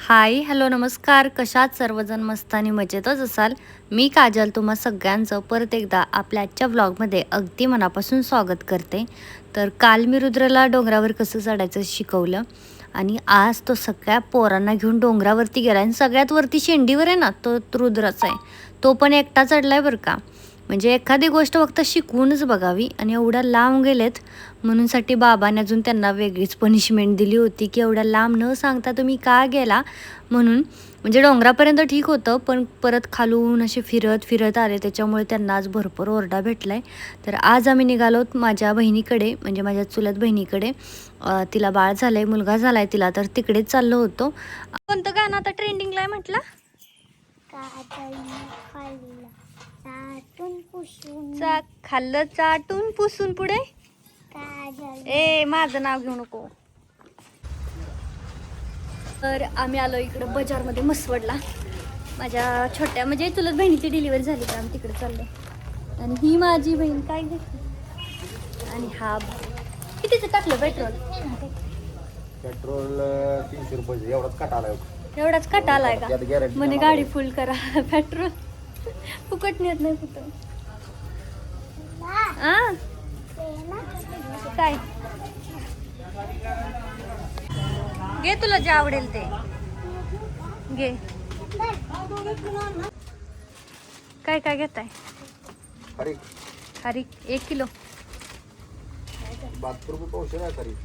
Hi hello नमस्कार. कशात सर्वजण मस्त आणि मजेतच असाल. मी काजल तुम्हा सगळ्यांचं परत एकदा आपल्या आजच्या व्लॉगमध्ये अगदी मनापासून स्वागत करते. तर काल मी रुद्रला डोंगरावर कसं चढायचं शिकवलं आणि आज तो सगळ्या पोरांना घेऊन डोंगरावरती गेला आणि सगळ्यात वरती शेंडीवर आहे ना तो रुद्राचा आहे. तो पण एकटा चढलाय बरं का. म्हणजे एखादी गोष्ट फक्त शिकवूनच बघावी आणि एवढ्या लांब गेलेत म्हणूनसाठी बाबाने अजून त्यांना वेगळीच पनिशमेंट दिली होती की एवढ्या लांब न सांगता तुम्ही का गेला म्हणून. म्हणजे डोंगरापर्यंत ठीक होतं पण परत खालून असे फिरत फिरत आले त्याच्यामुळे त्यांना आज भरपूर ओरडा भेटला आहे. तर आज आम्ही निघालोत माझ्या बहिणीकडे म्हणजे माझ्या चुलत बहिणीकडे. तिला बाळ झालं आहे, मुलगा झाला आहे तिला, तर तिकडेच चाललो होतो. कोणतं गाणं आता ट्रेंडिंगला आहे म्हटलं? खाल्लं चाटून पुसून पुढे ए माझं नाव घेऊ नको. तर आम्ही आलो इकडं बाजारमध्ये मसवडला. माझ्या छोट्या म्हणजे चुलत बहिणीची डिलिव्हरी झाली तर आम्ही तिकडे चाललो. आणि ही माझी बहीण काय घेतली आणि हा कितीचं टाकलं पेट्रोल? पेट्रोल 300 रुपये एवढाच कट आलाय. एवढाच कट आलाय का म्हणे गाडी फुल करा. पेट्रोल फुकट नेत नाही कुठं. काय घे तुला जे आवडेल ते घे. काय काय घेताय? खारीक 1 किलो. 72 रुपये पावशेर आहे खारीक.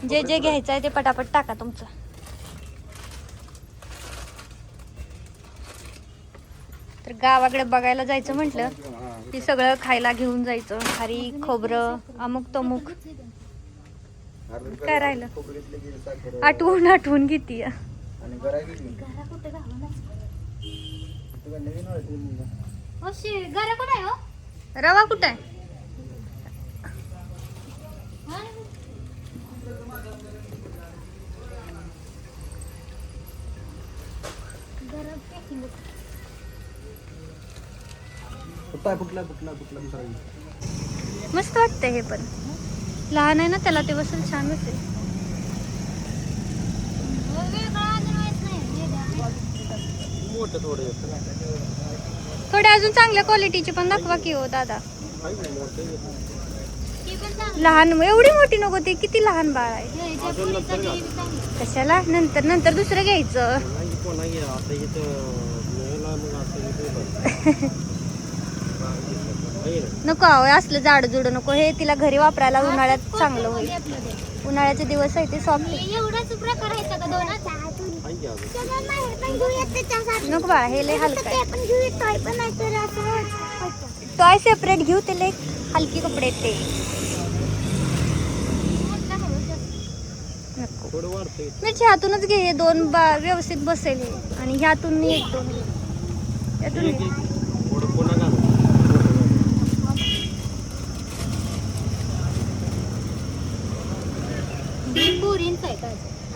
जे जे घ्यायचं आहे ते पटापट टाका तुमचं. तर गावाकडे बघायला जायचं म्हटलं की सगळं खायला घेऊन जायचं. खारीक खोबरं अमुक तमुक काय राहिलं आठवून आठवून घेते. रवा कुठे आहे? मस्त वाटतंय हे पण लहान आहे ना त्याला ते बसेल छान बसेल. थोडे अजून चांगल्या क्वालिटीचे पण दाखवा की हो दादा. लहान एवढी मोठी नको ते किती लहान बाळ आहे. कशाला नंतर नंतर दुसरं घ्यायचं. नको असलं जाड जुड नको. हे तिला घरी वापरायला उन्हाळ्यात चांगलं होईल. उन्हाळ्याचे दिवस आहे ते सॉफ्ट. नको बाळा हे लय हलका आहे. टॉय सेपरेट घेऊ ते लय हलकी कपडे ते मिरची ह्यातूनच घे. हे 2 व्यवस्थित बसेल हे. आणि ह्यातून एक 2 यातून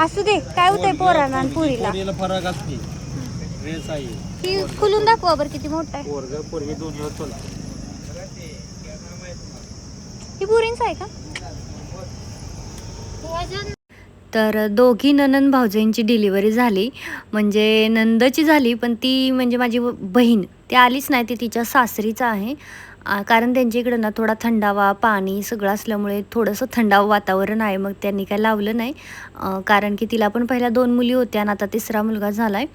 असू दे. काय होतंय पोरांना आणि पुरीला फरक असते. ड्रेस आहे ही खुलून दाखवा बरं किती मोठा आहे. ही पुरींच आहे का? तर दोघी ननंद भाऊजाईंची डिलिव्हरी झाली. म्हणजे नंदची झाली पण ती म्हणजे माझी बहीण ती आलीच नाही. ती तिच्या सासरीचं आहे. कारण त्यांच्या इकडं ना थोडा थंडावा पाणी सगळं असल्यामुळे थोडंसं थंडावं वातावरण आहे. मग त्यांनी काय लावलं नाही. कारण की तिला पण पहिल्या 2 मुली होत्या आणि आता 3रा मुलगा झाला आहे.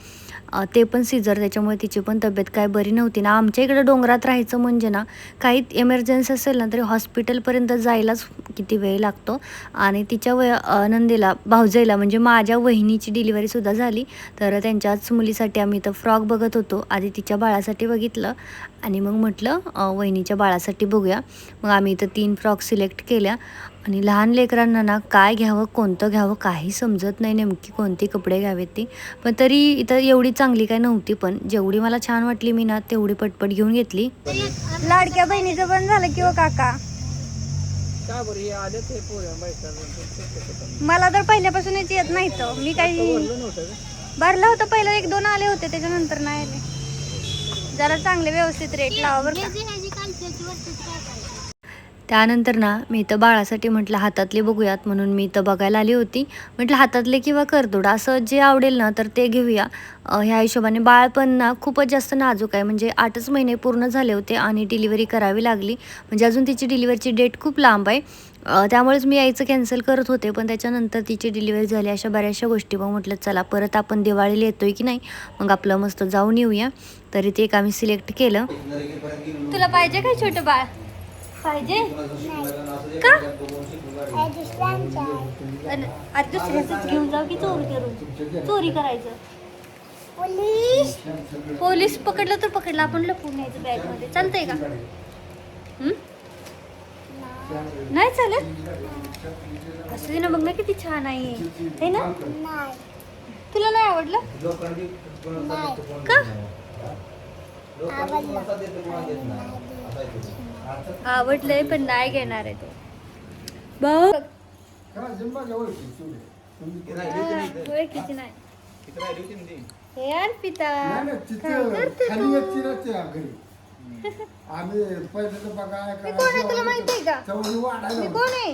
ते पण सिझर त्याच्यामुळे तिची पण तब्येत काय बरी नव्हती ना. आमच्या इकडं डोंगरात राहायचं म्हणजे ना काही एमर्जन्सी असेल ना तरी हॉस्पिटलपर्यंत जायलाच किती वेळ लागतो. आणि तिच्या नंदेला भाऊजाईला म्हणजे माझ्या वहिनीची डिलिव्हरीसुद्धा झाली. तर त्यांच्याच मुलीसाठी आम्ही इथं फ्रॉक बघत होतो. आधी तिच्या बाळासाठी बघितलं आणि मग म्हटलं वहिनीच्या बाळासाठी बघूया. मग आम्ही इथं 3 फ्रॉक सिलेक्ट केल्या. आणि लहान लेकरांना ना काय घ्यावं कोणतं घ्यावं काही समजत नाही नेमकी कोणती कपडे घ्यावेत ती. पण तरी इथं एवढी चांगली काय नव्हती पण जेवढी मला छान वाटली मी ना तेवढी पटपट घेऊन घेतली. लाडक्या बहिणीचं पण झालं किंवा काका मला तर पहिल्यापासूनच येत नाही. तर मी काही भरलं होतं पहिलं 1-2 आले होते त्याच्यानंतर नाही आले. जरा चांगले व्यवस्थित रेट लावा बरं का. त्यानंतर ना मी इथं बाळासाठी म्हटलं हातातले बघूयात, म्हणून मी इथं बघायला आली होती. म्हटलं हातातले किंवा करदोडा असं जे आवडेल ना तर ते घेऊया. ह्या हिशोबाने बाळ पण ना खूपच जास्त नाजूक आहे, म्हणजे 8च महिने पूर्ण झाले होते आणि डिलिव्हरी करावी लागली. म्हणजे अजून तिची डिलिव्हरीची डेट खूप लांब आहे. त्यामुळेच मी यायचं कॅन्सल करत होते, पण त्याच्यानंतर तिची डिलिव्हरी झाली. अशा बऱ्याचशा गोष्टी मग म्हटलं चला परत आपण दिवाळीला येतोय की नाही, मग आपलं मस्त जाऊन येऊया. तरी ते एक आम्ही सिलेक्ट केलं. तुला पाहिजे काय छोटं बाळ? पाहिजे का? आज दुसऱ्याच घेऊन जाऊ की चोरी करून? चोरी करायचं. पोलीस पकडलं तर पकडलं, आपण लपवून न्यायचं बॅग मध्ये. चालतंय का? नाही चालत. असं ना बघ ना किती छान आहे हे ना. तुला नाही आवडलं का? आवडलंय पण नाही घेणार आहे तो. बघ ओळखीची नाही. हे अर्पिता काय करते तू? मी कोण आहे तुला माहिती आहे का? मी कोण आहे?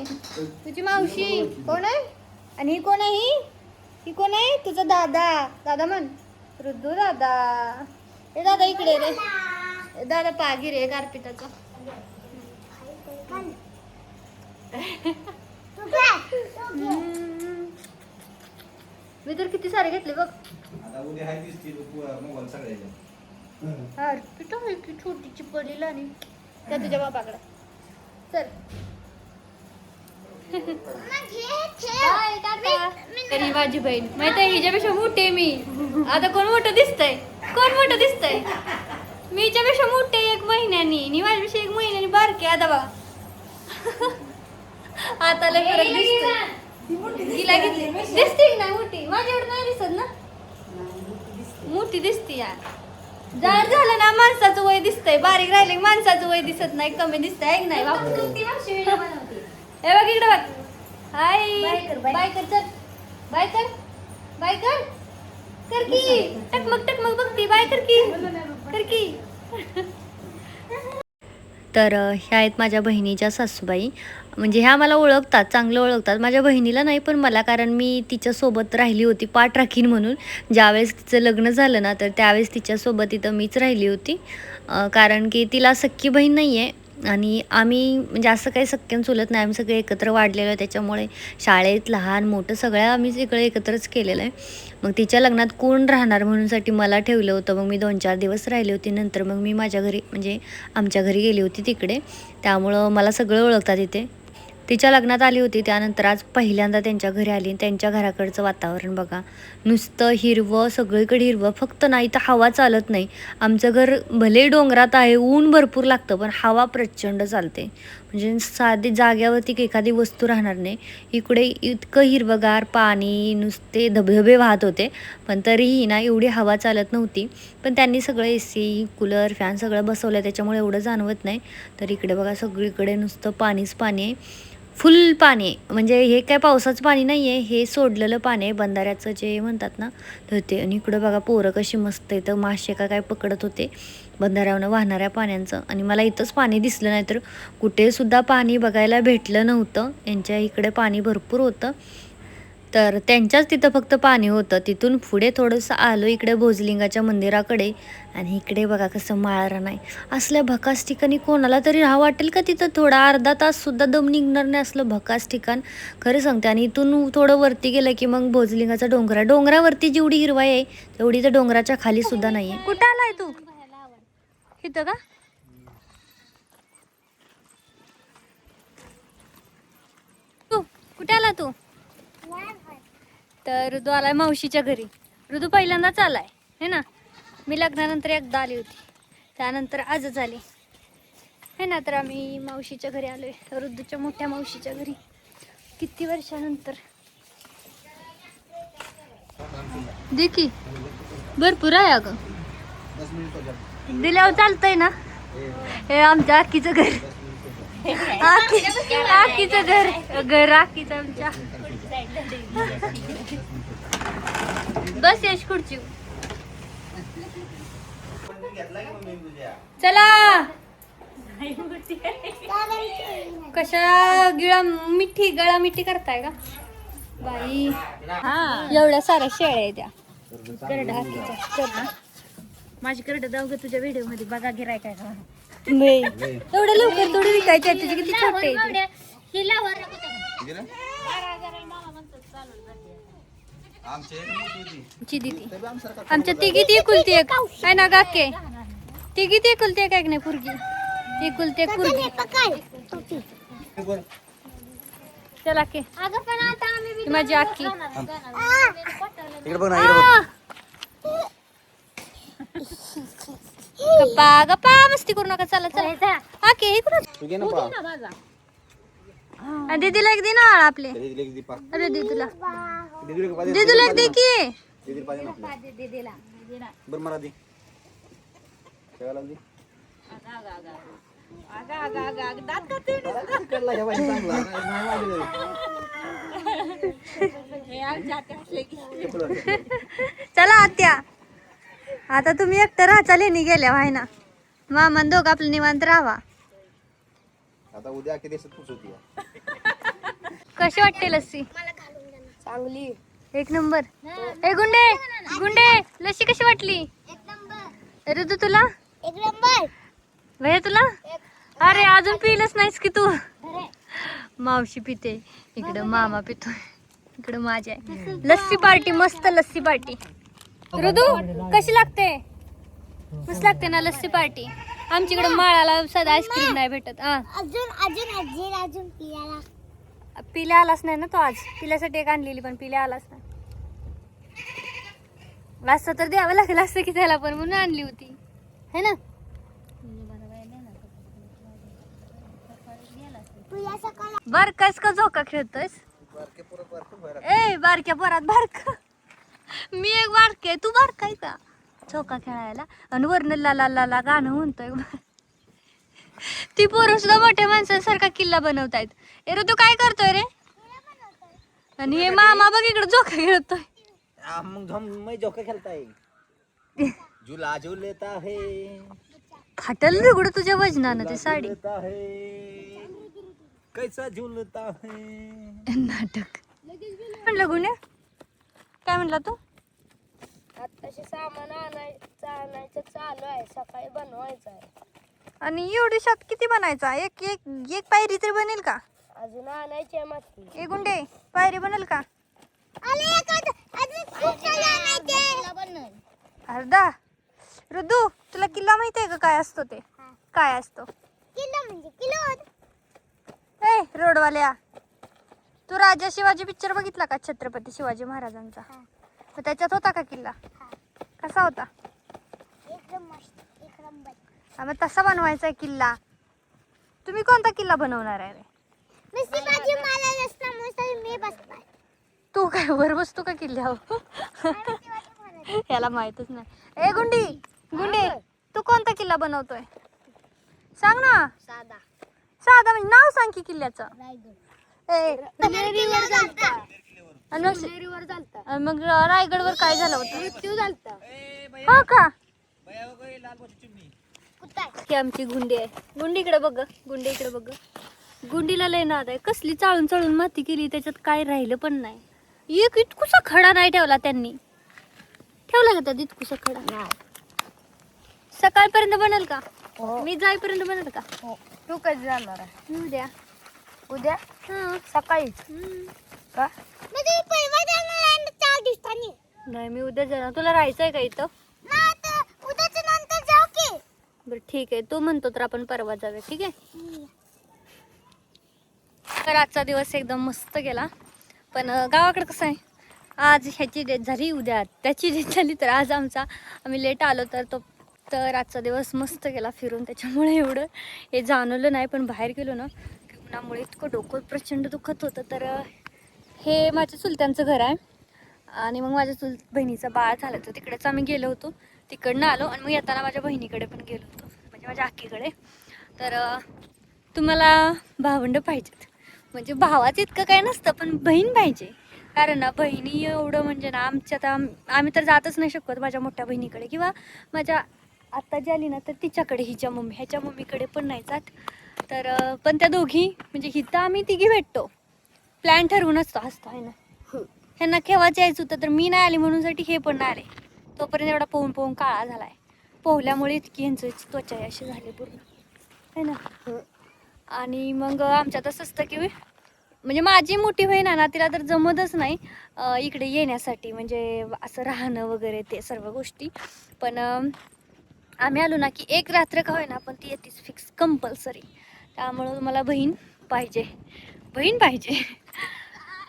तुझी मावशी कोण आहे? आणि ही कोण आहे? ही कोण आहे? तुझा दादा. दादा म्हण. रुद्दू दादा. ए दादा इकडे रे. दादा पागी रे अर्पिताचा. मी तर किती सारे घेतले बघ. अर्पिता आहे की छोटीची पडलेला आणि त्या तुझ्या बापाकडे. चल तरी माझी बहीण माहिती आहे हिच्यापेक्षा मोठी आहे मी. आता कोण मोठं दिसतंय? कोण मोठं दिसतंय? मी हिच्यापेक्षा मोठे 1 महिन्यानी आणि माझ्यापेक्षा 1 महिन्यानी बारके. आता बघा आता लय फरक दिसतोय. तिला घेतली दिसते ना मोठी, माझ्याकडे नाही दिसत ना. मोठी दिसते यार. जाड झालं ना माणसाचं वय दिसतंय, बारीक राहिले माणसाचं वय दिसत नाही, कमी दिसतंय आहे नाही. हे बघ इकडे बघ. हाय बाय कर. चल बाय कर. बाय कर. कर की टकमक बघती. बाय कर की. तर ह्या आहेत माझ्या बहिणीच्या सासूबाई. म्हणजे ह्या मला ओळखतात, चांगलं ओळखतात. माझ्या बहिणीला नाही पण मला, कारण मी तिच्यासोबत राहिली होती पाठ राखीन म्हणून. ज्यावेळेस तिचं लग्न झालं ना तर त्यावेळेस तिच्यासोबत इथं मीच राहिली होती. कारण की तिला सख्खी बहीण नाही आहे आणि आम्ही म्हणजे असं काही सख्यान चुलत नाही, आम्ही सगळे एकत्र वाढलेलो आहे. त्याच्यामुळे शाळेत लहान मोठं सगळं आम्ही सगळं एकत्रच केलेलं आहे. मग तिच्या लग्नात कोण राहणार म्हणूनसाठी मला ठेवलं होतं. मग मी 2-4 दिवस राहिले होते. नंतर मग मी माझ्या घरी म्हणजे आमच्या घरी गेली होती तिकडे. त्यामुळं मला सगळं ओळखतात इथे. तिच्या लग्नात आली होती, त्यानंतर आज पहिल्यांदा त्यांच्या घरी आली. त्यांच्या घराकडचं वातावरण बघा, नुसतं हिरवं, सगळीकडे हिरवं. फक्त नाही तर हवा चालत नाही. आमचं घर भले डोंगरात आहे, ऊन भरपूर लागतं, पण हवा प्रचंड चालते. म्हणजे साधी जाग्यावरती एखादी वस्तू राहणार नाही. इकडे इतकं हिरवंगार पाणी, नुसते धबधबे वाहत होते, पण तरीही ना एवढी हवा चालत नव्हती. पण त्यांनी सगळं AC कूलर फॅन सगळं बसवलं, त्याच्यामुळे एवढं जाणवत नाही. तर इकडे बघा सगळीकडे नुसतं पाणीच पाणी आहे, फुल पाणी आहे. म्हणजे हे काय पावसाचं पाणी नाही आहे, हे सोडलेलं पाणी आहे बंधाऱ्याचं जे म्हणतात ना तर ते. आणि इकडं बघा पोरं कशी मस्त आहे, तर मासे का काय पकडत होते बंधाऱ्यावरनं वाहणाऱ्या पाण्याचं. आणि मला इथंच पाणी दिसलं नाही तर कुठेसुद्धा पाणी बघायला भेटलं नव्हतं. यांच्या इकडे पाणी भरपूर होतं, तर त्यांच्याच तिथं फक्त पाणी होतं. तिथून पुढे थोडंसं आलो इकडे भोजलिंगाच्या मंदिराकडे, आणि इकडे बघा कसं माळरान आहे. असल्या भकास ठिकाणी कोणाला तरी राहा वाटेल का तिथं? थोडा अर्धा ताससुद्धा दम निघणार नाही असलं भकास ठिकाण, खरं सांगते. आणि इथून थोडं वरती गेलं की मग भोजलिंगाचा डोंगर आहे. डोंगरावरती जेवढी हिरवाई आहे तेवढी तर डोंगराच्या खाली सुद्धा नाही आहे. कुठं आलाय तू? इथं का? तू कुठे आला तू? तर ऋतू आलाय मावशीच्या घरी. ऋतू पहिल्यांदाच आलाय है ना. मी लग्नानंतर एकदा आली होती, त्यानंतर आजच आली है ना. तर आम्ही मावशीच्या घरी आलोय, ऋतूच्या मोठ्या मावशीच्या घरी, किती वर्षानंतर. देखी भरपूर आहे अगं, दिल्यावर चालतंय ना. हे आमच्या आकीचं घर, आकीचं घर आकीचं आमच्या. बस यश खुर्ची. चला कशा गळा मिठी करताय का बाई? एवढ्या साऱ्या शेळ्या आहे त्या माझी करड जाऊ ग तुझ्या व्हिडिओ मध्ये बघा गिराय काय नाही एवढ्या लवकर थोडी विकायची आहे, तुझे किती छोटे आहे आमच्या तिघी ती एकुलती एक काय ना काके तिघी ती एकुलती एक नाही पुरगी एकुलती एक पुरगी चला के ही माझी आखी गप्पा गप्पा मस्ती करू नका चला चला आके इकडून दीदीला एक दे ना आपले अरे दीदीला दीदीला एक दे की बरं मला दे ठेवायला दे. चला आत्या आता तुम्ही एकटं राहा लेणी गेल्या व्हाय ना मामा दोघं आपलं निवांत राहावा. आता उद्या किती दिवसात पोचवती कशी वाटते लस्सी? चांगली एक नंबर. ए गुंडे गुंडे लस्सी कशी वाटली? ऋतू तुला? एक नंबर भैया तुला? अरे अजून पिलच नाहीस की तू? मावशी पिते इकडं मामा पितोय इकडं माझी आहे. लस्सी पार्टी मस्त लस्सी पार्टी. ऋतू कशी लागते? मस्त लागते ना लस्सी पार्टी. आमच्याकडे माळाला सदा आईस्क्रीम नाही भेटत. अजून अजून अजून अजून पियाला पिल्या आलाच नाही ना तो आज. पिल्यासाठी एक आणलेली पण पिल्या आलाच नाही. असं तर द्यावं लागेल असं की त्याला पण म्हणून आणली होती है ना. बारकास का झोका खेळतोयस? ए बारक्या पोरात बारका मी एक बारके तू बारकाय का झोका खेळायला आणि वरण ला ला ला ला गाणं म्हणतोय. ती पोरं सुद्धा मोठ्या माणसांसारखा किल्ला बनवतायत. ए रे तू काय करतोय रे? आणि हे मामा बघ इकडे झोका खेळतोय. मग हम जोका खेळताय झुला झुलता है फाटल बिघड तुझ्या वजनानं ते साडी. कैसा झुलता है नाटक म्हणलं गुन्हे काय म्हणला तू? आताशी सामान आणायचं चालू आहे सकाळी बनवायचं आहे. आणि एवढी शात किती बनायचा? एक एक एक पायरी तरी बनेल का? अजून आणायची आहे माती. ए गुंडे पायरी बनेल का? अर्धा. रुद्दू तुला किल्ला माहिती आहे का काय असतो ते? काय असतो? किलो म्हणजे किलो. ए रोडवाल्या तू राजा शिवाजी पिक्चर बघितला का? छत्रपती शिवाजी महाराजांचा. तर त्याच्यात होता का किल्ला? कसा होता? एकदम मस्त एक नंबर. हा, मग तसा बनवायचा आहे किल्ला. तुम्ही कोणता किल्ला बनवणार आहे रे? नुसती भाजी मला नसल्यामुळे मी बसलाय. तू काय वर बसतो का किल्ल्यावर? याला माहितच नाही. ए गुंडी गुंडे तू कोणता किल्ला बनवतोय सांग ना. साधा साधा म्हणजे नाव सांग की किल्ल्याचं. रायगड. ए नेरीवर झालता. आणि मग रायगडवर काय झालं होतं? मृत्यू झालता. हो का? कुठं की आमची गुंडी आहे. गुंडी इकडे बघ गुंडी इकडे बघ. गुंडीला लय नाद आहे. कसली चाळून चाळून माती केली त्याच्यात काय राहिलं पण नाही. एक इतकुसा खडा नाही ठेवला त्यांनी. ठेवला का त्यात इतकुसा खडा? नाही. सकाळपर्यंत बनेल का? हो. मी जाईपर्यंत बनेल का? तू कधी जाणार आहे? उद्या. उद्या हा सकाळी का? नाही मी उद्या जाणार. तुला राहायचंय का इथं? बरं ठीक आहे. तू म्हणतो तर आपण परवा जाऊया. ठीक आहे. तर आजचा दिवस एकदम मस्त गेला. पण गावाकडे कसं आहे आज ह्याची डेट झाली उद्या त्याची डेट झाली तर आज आम्ही लेट आलो तर आजचा दिवस मस्त गेला फिरून. त्याच्यामुळे एवढं हे जाणवलं नाही. पण बाहेर गेलो ना की उन्हामुळे इतकं डोकं प्रचंड दुखत होतं. तर हे माझ्या चुलत्यांचं घर आहे आणि मग माझ्या बहिणीचं बाळ झालं तर तिकडेच आम्ही गेलो होतो. तिकडनं आलो आणि मग येताना माझ्या बहिणीकडे पण गेलो होतो म्हणजे माझ्या आखीकडे. तर तुम्हाला भावंडं पाहिजेत म्हणजे भावाचं इतकं काय नसतं पण बहीण पाहिजे. कारण ना बहिणी एवढं म्हणजे ना आमच्यात आम्ही तर जातच नाही शकत माझ्या मोठ्या बहिणीकडे किंवा माझ्या आत्ता जी आली ना तर तिच्याकडे हिच्या मम्मी, ह्याच्या मम्मीकडे पण नाही जात. तर पण त्या दोघी म्हणजे हिथं आम्ही तिघी भेटतो, प्लॅन ठरवूनच असतो आहे ना. ह्यांना केव्हाच यायचं होतं तर मी नाही आली म्हणूनसाठी हे पण नाही आले. तोपर्यंत एवढा पोहून पोहून काळा झालाय. पोहल्यामुळे इतकी ह्यांचं त्वचा अशी झाली पूर्ण आहे ना. आणि मग आमच्यात असं असतं की म्हणजे माझी मोठी बहीण आहे ना, तिला तर जमतच नाही इकडे येण्यासाठी, म्हणजे असं राहणं वगैरे ते सर्व गोष्टी. पण आम्ही आलो ना की एक रात्र का होईना पण ती येतेच फिक्स कंपल्सरी. त्यामुळं मला बहीण पाहिजे, बहीण पाहिजे.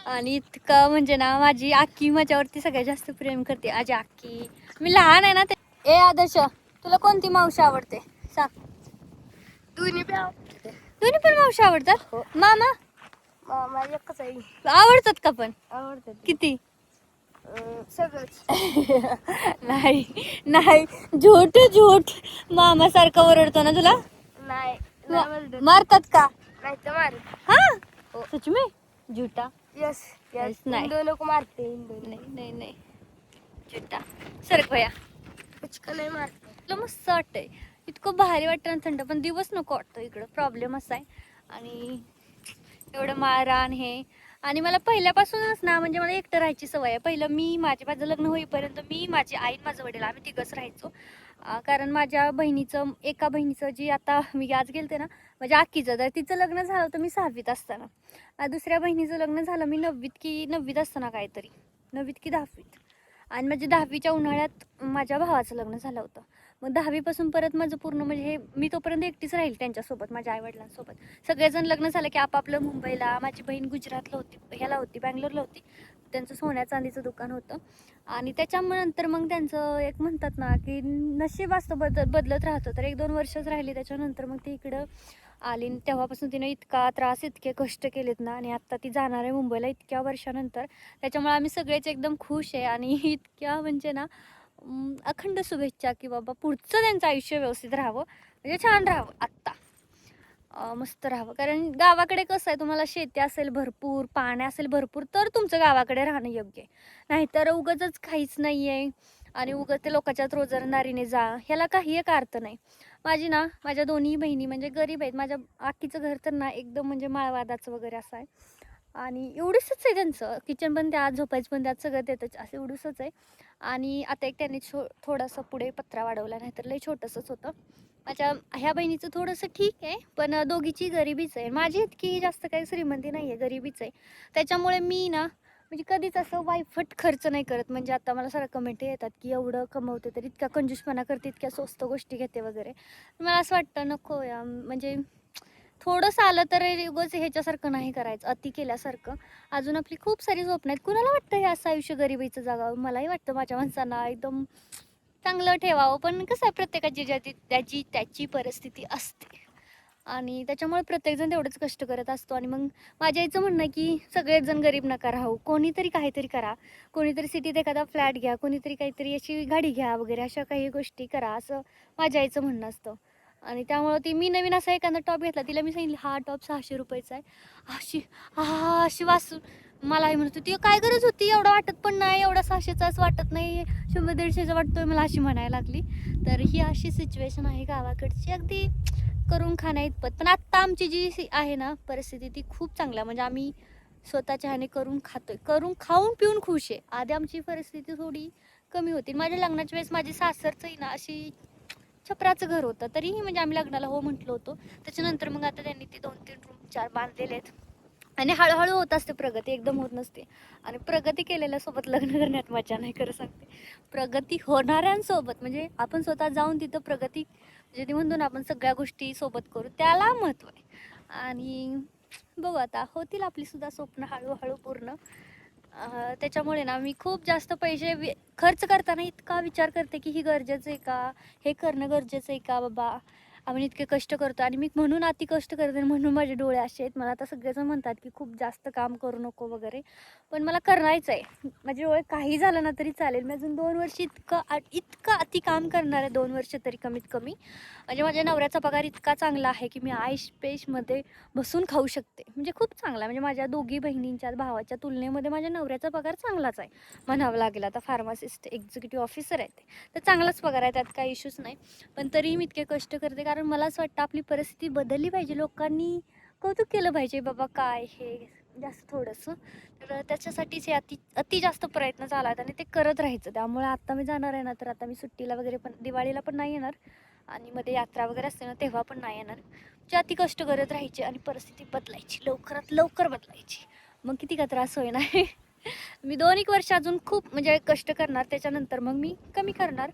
आणि इतकं म्हणजे ना माझी आक्की माझ्यावरती सगळ्यात जास्त प्रेम करते. आजी आक्की, मी लहान आहे ना ते. ए आदर्श, तुला कोणती मावशी आवडते सांग? दोन्ही पण आवडते. दोन्ही पण मावशी आवडतात? मामा माझी एकच आहे. आवडतात का? पण आवडतात किती? सगळंच. नाही नाही, झूठ झूठ. मामा सारखा ओरडतो ना तुला? नाही मारतात का? नाही तर मार. हाँ सच में झूठा? यस Yes, नाही. इन दोनों को मारते इन दोनों. नाही नाही नाही, झूठा. सरक भया. कुछ का नाही मारते. तुला मस्त वाटतंय, इतकं भारी वाटतं ना थंड, पण दिवस नको वाटतो इकडं. प्रॉब्लेम असा आहे. आणि एवढं मारहाण हे. आणि मला पहिल्यापासूनच ना म्हणजे मला एकटं राहायची सवय आहे. पहिलं माझं लग्न होईपर्यंत मी, माझी आई, माझं वडील आम्ही तिघंच राहायचो. कारण माझ्या बहिणीचं, एका बहिणीचं जी आता मी आज गेलते ना माझ्या आक्कीचं, तर तिचं लग्न झालं होतं मी 6वीत असताना. दुसऱ्या बहिणीचं लग्न झालं मी 9वीत असताना काहीतरी, 9वीत की 10वीत. आणि माझ्या 10वीच्या उन्हाळ्यात माझ्या भावाचं लग्न झालं होतं. मग 10वीपासून परत माझं पूर्ण म्हणजे मी तोपर्यंत एकटीच राहील त्यांच्यासोबत, माझ्या आईवडिलांसोबत. सगळेजण लग्न झालं की आपापलं मुंबईला. माझी बहीण गुजरातला होती, ह्याला होती, बँगलोरला होती. त्यांचं सोन्या चांदीचं दुकान होतं. आणि त्याच्यानंतर मग त्यांचं एक म्हणतात ना की नशीब असतं बदलत राहतं. तर 1-2 वर्षच राहिली, त्याच्यानंतर मग ती इकडं आली. तेव्हापासून तिनं इतका त्रास, इतके कष्ट केलेत ना. आणि आत्ता ती जाणार आहे मुंबईला इतक्या वर्षानंतर. त्याच्यामुळे आम्ही सगळेच एकदम खुश आहे. आणि इतक्या म्हणजे ना अखंड शुभेच्छा की बाबा पुढचं त्यांचं आयुष्य व्यवस्थित राहावं, म्हणजे छान राहावं आत्ता. मस्त राहावं. कारण गावाकडे कसं आहे, तुम्हाला शेती असेल भरपूर, पाणी असेल भरपूर, तर तुमचं गावाकडे राहणं योग्य आहे. नाहीतर उगाचच काहीच नाही आहे आणि उगाच ते लोकांच्यात रोजंदारीने जा, ह्याला काही एक अर्थ नाही. माझ्या दोन्ही बहिणी म्हणजे गरीब आहेत. माझ्या आखीचं घर तर ना एकदम म्हणजे माळवादाचं वगैरे असं आहे. आणि एवढंसच आहे त्यांचं. किचन पण त्यात, झोपायचं पण त्यात, सगळं देतच, असं एवढंसच आहे. आणि आता एक त्यांनी थोडासा पुढे पत्रा वाढवला, नाही तर लई छोटंसंच होतं. माझ्या ह्या बहिणीचं थोडंसं ठीक आहे, पण दोघीची गरिबीच आहे. माझी इतकी जास्त काही श्रीमंती नाही आहे, गरिबीच आहे. त्याच्यामुळे मी ना म्हणजे कधीच असं वायफट खर्च नाही करत. म्हणजे आता मला सारं कमेंट येतात की एवढं कमवते तर इतका कंजूसपणा करते, इतक्या स्वस्त गोष्टी घेते वगैरे. मला असं वाटतं नको या, म्हणजे थोडंसं आलं तर उगाच ह्याच्यासारखं नाही करायचं, अति केल्यासारखं. अजून आपली खूप सारी स्वप्न आहेत. कुणाला वाटतं हे असं आयुष्य गरिबीचं जगावं? मलाही वाटतं माझ्या माणसांना एकदम चांगलं ठेवावं. पण कसं आहे, प्रत्येकाची त्याची परिस्थिती असते. आणि त्याच्यामुळे प्रत्येकजण तेवढंच कष्ट करत असतो. आणि मग माझ्या आईचं म्हणणं आहे की सगळेच जण गरीब नका राहू, कोणीतरी काहीतरी करा. कोणीतरी सिटीत एखादा फ्लॅट घ्या, कोणीतरी काहीतरी अशी गाडी घ्या वगैरे, अशा काही गोष्टी करा, असं माझ्या आईचं म्हणणं असतं. आणि त्यामुळं मी नवीन असा एखादा टॉप घेतला, तिला मी सांगितलं हा टॉप 600 रुपयाचा आहे. अशी वाचून मला आई म्हणत होती काय गरज होती, एवढा वाटत पण नाही, एवढा 600चा असं वाटत नाही, 100-150चा वाटतोय मला, अशी म्हणायला लागली. तर ही अशी सिच्युएशन आहे गावाकडची, अगदी करून खाण्या इतपत. पण आत्ता आमची जी आहे ना परिस्थिती, ती खूप चांगली आहे. म्हणजे आम्ही स्वतःच्या ह्याने करून खातोय, करून खाऊन पिऊन खुश आहे. आधी आमची परिस्थिती थोडी कमी होती. माझ्या लग्नाच्या वेळेस माझी सासरचंही ना अशी छपराचं घर होतं, तरीही म्हणजे आम्ही लग्नाला हो म्हटलो होतो. त्याच्यानंतर मग आता त्यांनी ते 2-3 रूम 4 बांधलेले आहेत. आणि हळूहळू होत असते प्रगती, एकदम होत नसते. आणि प्रगती केलेल्यासोबत लग्न करण्यात मजा नाही, खरं सांगते. प्रगती होणाऱ्यांसोबत, म्हणजे आपण स्वतः जाऊन तिथं प्रगती, म्हणजे ती म्हणतो ना आपण सगळ्या गोष्टी सोबत करू, त्याला महत्त्व आहे. आणि बघू आता होतील आपली सुद्धा स्वप्न हळूहळू पूर्ण. त्याच्यामुळे ना मी खूप जास्त पैसे खर्च करताना इतका विचार करते की ही गरजेचं आहे का, हे करणं गरजेचं आहे का बाबा. आपण इतके कष्ट करतो आणि मी म्हणून अति कष्ट करते म्हणून माझे डोळे असे आहेत. मला आता सगळेजण म्हणतात की खूप जास्त काम करू नको वगैरे, पण मला करायचं आहे. माझे डोळे काही झालं ना तरी चालेल. मी अजून 2 वर्ष इतकं अति काम करणार आहे, 2 वर्ष तरी कमीत कमी. म्हणजे माझ्या नवऱ्याचा पगार इतका चांगला आहे की मी आईश पेशमध्ये बसून खाऊ शकते. म्हणजे खूप चांगला, म्हणजे माझ्या दोघी बहिणींच्या भावाच्या तुलनेमध्ये माझ्या नवऱ्याचा पगार चांगलाच आहे म्हणावं लागेल. आता फार्मासिस्ट एक्झिक्युटिव्ह ऑफिसर आहे ते, तर चांगलाच पगार आहे, त्यात काही इश्यूज नाही. पण तरीही मी इतके कष्ट करते कारण मला असं वाटतं आपली परिस्थिती बदलली पाहिजे, लोकांनी कौतुक केलं पाहिजे, बाबा काय हे जास्त थोडंसं. तर त्याच्यासाठीच हे अति जास्त प्रयत्न चालू आहेत आणि ते करत राहायचं. त्यामुळे आता मी जाणार आहे ना, तर आता मी सुट्टीला वगैरे पण दिवाळीला पण नाही येणार आणि मध्ये यात्रा वगैरे असते ना तेव्हा पण नाही येणार. म्हणजे अति कष्ट करत राहायचे आणि परिस्थिती बदलायची, लवकरात लवकर बदलायची. मग किती का त्रास होईना. मी 2-1 वर्ष अजून खूप म्हणजे कष्ट करणार, त्याच्यानंतर मग मी कमी करणार.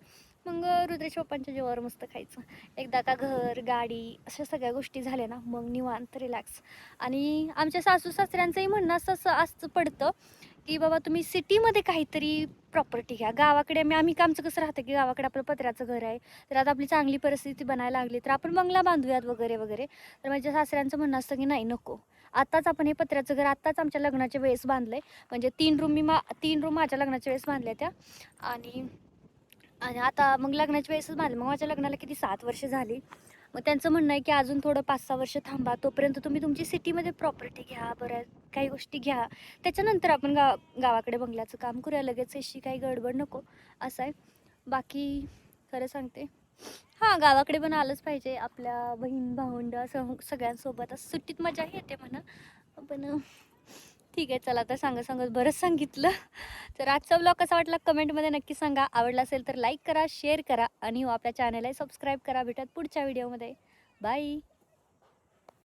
मग रुद्रेश पप्पांच्या जीवावर मस्त खायचं. एकदा का घर गाडी अशा सगळ्या गोष्टी झाल्या ना मग निवांत रिलॅक्स. आणि आमच्या सासू सासऱ्यांचंही म्हणणं असं पडतं की बाबा तुम्ही सिटीमध्ये काहीतरी प्रॉपर्टी घ्या. गावाकडे आम्ही आमचं कसं राहतं की गावाकडे आपलं पत्र्याचं घर आहे, तर आता आपली चांगली परिस्थिती बनायला लागली तर आपण बंगला बांधूयात वगैरे वगैरे. तर माझ्या सासऱ्यांचं म्हणणं असतं की नाही नको, आत्ताच आपण हे पत्र्याचं घर आत्ताच आमच्या लग्नाच्या वेळेस बांधलं आहे. म्हणजे 3 रूम माझ्या लग्नाच्या वेळेस बांधल्या त्या. आणि आणि आता मग लग्नाच्या वेळेसच बांधलं. मग माझ्या लग्नाला किती 7 वर्ष झाली. मग त्यांचं म्हणणं आहे की अजून थोडं 5-6 वर्ष थांबा, तोपर्यंत तुम्ही तुमची सिटीमध्ये प्रॉपर्टी घ्या, बरं काही गोष्टी घ्या, त्याच्यानंतर आपण गावाकडे बंगल्याचं काम करूया. लगेच अशी काही गडबड नको असं आहे. बाकी खरं सांगते, हां गावाकडे पण आलंच पाहिजे आपल्या बहीण भावंड असं सगळ्यांसोबत. असं सुट्टीत मजा येते म्हणा. पण ठीक आहे, चला आता सांगत बरंच सांगितलं. तर आजचा व्लॉग कसा वाटला कमेंटमध्ये नक्की सांगा. आवडला असेल तर लाईक करा, शेअर करा आणि आपल्या चॅनलला सबस्क्राईब करा. भेटत पुढच्या व्हिडिओमध्ये. बाय.